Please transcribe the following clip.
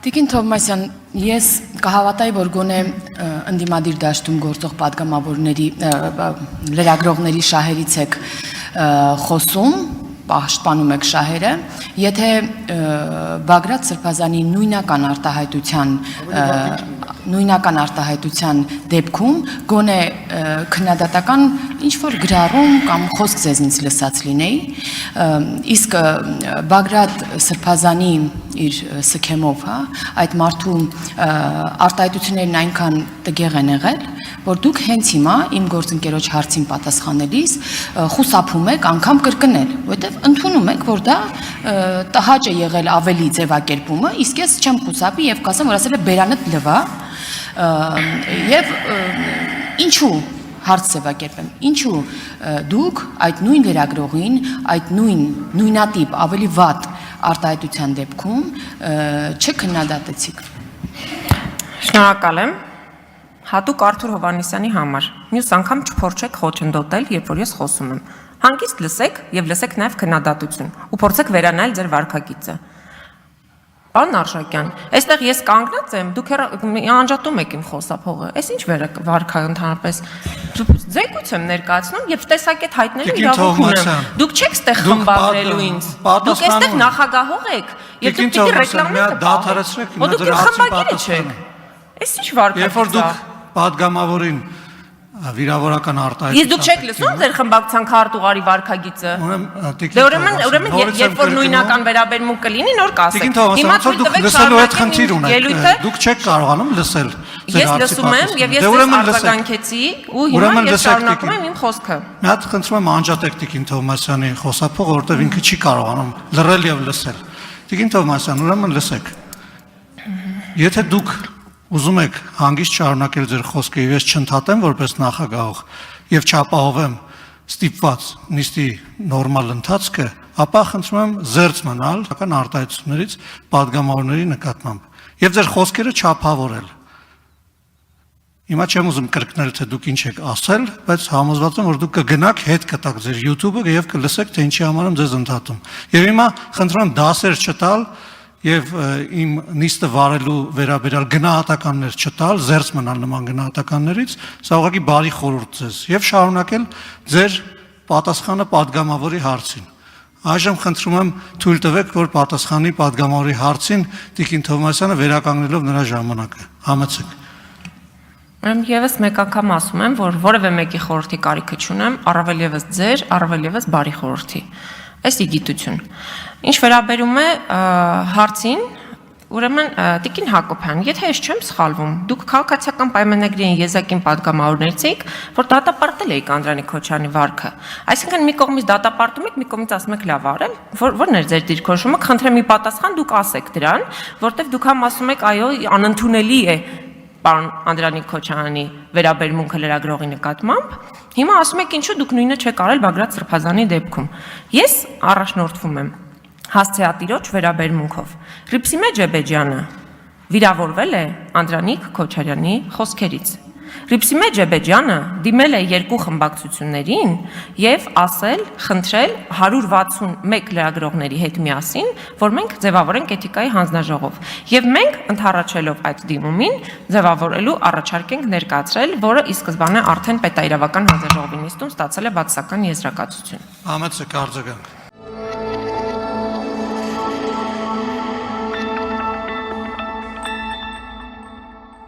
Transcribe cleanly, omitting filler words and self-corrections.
Տիկին Թովմասյան, ես կհավատայի, որ գոնե ընդդիմադիր դաշտում գործող պատգամավորների, լրագրողների շահերից եք խոսում, պաշտպանում եք շահերը, եթե Բագրատ Սրբազանի նույնական արտահայտության դեպքում գոնե քննադատական ինչ-որ գրառում կամ խոսք ձեզնից լսած լինեի, իսկ Բագրատ Սրբազանի իր սքեմով, այդ մարդու արտահայտություններն այնքան տգեղ են եղել, որ դուք հենց հիմա իմ գործընկերոջ հարցին պատասխանելիս խուսափում եք անգամ կրկնել, որովհետև ընդունում եք, որ դա տհաճ է եղել ավելի ձևակերպումը, իսկ ես չեմ խուսափի եւ կասեմ, որ ասել է բերանդ լվա եւ ինչու հարց ձևակերպեմ, ինչու դուք այդ նույն լրագրողին, այդ նույնատիպ ավելի վատ արտահայտության դեպքում չքննադատեցիք։ Շնորհակալ եմ։ Հատուկ Արթուր Հովհաննիսյանի համար։ Մյուս անգամ չփորձեք խոչընդոտել, երբ որ ես խոսում եմ։ Հանգիստ լսեք եւ լսեք նաեւ քննադատություն ու փորձեք վերանայել ձեր վարքագիծը։ Պարոն Արշակյան, այստեղ ես կանգնած եմ, դուք անջատում եք իմ խոսափողը։ Այս ինչ վարքա ընդհանրապես ձեկույց եմ ներկայացնում եւ տեսակետ հայտնելու իրավունք ունեմ։ Դուք չեք ստեղ խմբագրելու ինձ։ Դուք այստեղ նախագահող եք եւ դուք պիտի ռեկլամեք դադարեցրեք իմ դեր հարցին։ Այս ինչ վարքա։ Երբ որ դուք падգամավորին վիրավորական արտահայտություն։ Իսկ դուք չեք լսում ձեր խմբակցության քարտուղարի վարքագիծը։ Ուրեմն երբ որ նույնական վերաբերմունք կլինի, նոր կասեք։ Հիմա դուք լսելու այդ խնդիր ունեք։ Դուք չեք կարողանում լսել։ Ես լսում եմ եւ ես ձեզ արձագանքեցի ու հիմա ես շարունակում եմ իմ խոսքը։ Մի հատ խնդրում եմ անջատեք Տիկին Թովմասյանի խոսափողը, որովհետեւ ինքը չի կարողանում լռել եւ լսել։ Տիկին Թովմասյան, ուրեմն լսեք։ Եթե դուք ուզում եք հանգիստ շարունակել ձեր խոսքը եւ ես չընդհատեմ որպես նախագահող եւ չապահովեմ ստիպված նիստի նորմալ ընթացքը, ապա խնդրում եմ զերծ մնալական արտահայտություններից падգամավորների նկատմամբ եւ ձեր խոսքերը չափավորել։ Հիմա չեմ ուզում կրկնել թե դուք ինչ եք ասել, բայց համոզված եմ որ դուք կգնաք հետ կտաք ձեր YouTube-ը եւ կլսեք թե ինչի համար եմ ձեզ ընդհատում։ Եվ հիմա խնդրում եմ դասեր չտալ եւ իմ նիստը վարելու վերաբերյալ գնահատականներ չտալ, զերծ մնալ նման գնահատականներից, սա ուղղակի բարի խորհուրդ ձեզ եւ շարունակել ձեր պատասխանը падգամավորի հարցին։ Այժմ խնդրում եմ թույլ տվեք, որ պատասխանի падգամավորի հարցին Տիկին Թովմասյանը վերականգնելով նրա ժամանակը։ Համեցեք։ Ուրեմն եւս մեկ անգամ ասում եմ, որ որևէ մեկի խորհրդի կարիքը չունեմ, առավել եւս ձեր, առավել եւս բարի խորհրդի։ Այս իգիտություն։ Ինչ վերաբերում է հարցին, ուրեմն Տիկին Հակոբյան, եթե ես չեմ սխալվում, դուք քաղաքացիական պայմանագրի եզակին падգամավորներից եք, որ դատապարտել եք Անդրանիկ Քոչարյանի վարքը։ Այսինքն մի կողմից դատապարտում եք, մի կողմից ասում եք լավ արել, որն էր ձեր դիրքորոշումը, խնդրեմ մի պատասխան դուք ասեք դրան, որտեղ դուք համ ասում եք, այո, անընդունելի է պարոն Անդրանիկ Քոչարյանի վերաբերմունքը լրագրողի նկատմամբ։ Հիմա ասում եք ինչու դուք նույնը չեք արել Բագրատ Սրբազանի դեպքում։ Ես առաջնորդվում եմ հասցեատիրոջ վերաբերմունքով։ Ռիփսիմե Ջեբեջյանը վիրավորվել է Անդրանիկ Քոչարյանի խոսքերից։ Ռիփսիմե Ջեբեջյանը դիմել է երկու խմբակցություններին եւ ասել, խնդրել 161 լրագրողների հետ միասին, որ մենք ձևավորենք էթիկայի հանձնաժողով։ Եվ մենք ընդառաջելով այդ դիմումին ձևավորելու առաջարկ ենք ներկայացրել, որը ի սկզբանե արդեն պետաիրավական հանձնաժողովի նիստում ստացել է բացասական եզրակացություն։ Համեցեք արձագանք։